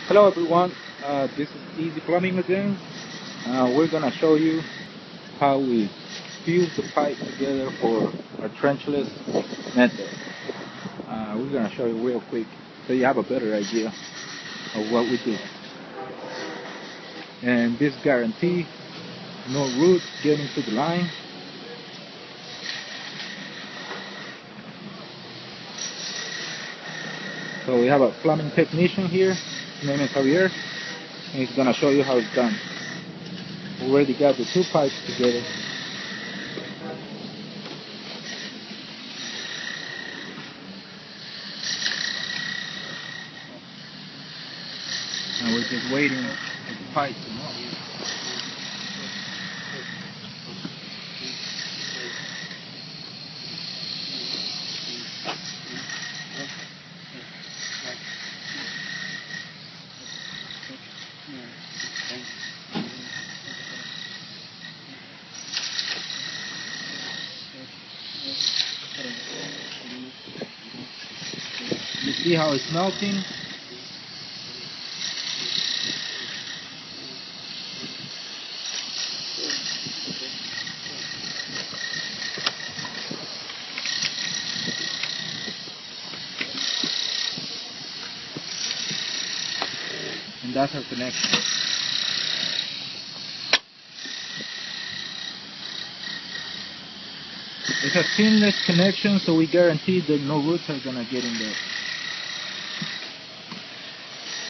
Hello everyone, this is Easy Plumbing again. We're gonna show you how we fuse the pipe together for our trenchless method. We're gonna show you real quick so you have a better idea of what we do. And this guarantee no roots getting to the line. So we have a plumbing technician here. His name is Javier, and he's gonna show you how it's done. We already got the two pipes together. And we're just waiting for the pipe to melt. You see how it's melting? And that's our connection. It's a seamless connection, so we guarantee that no roots are gonna get in there.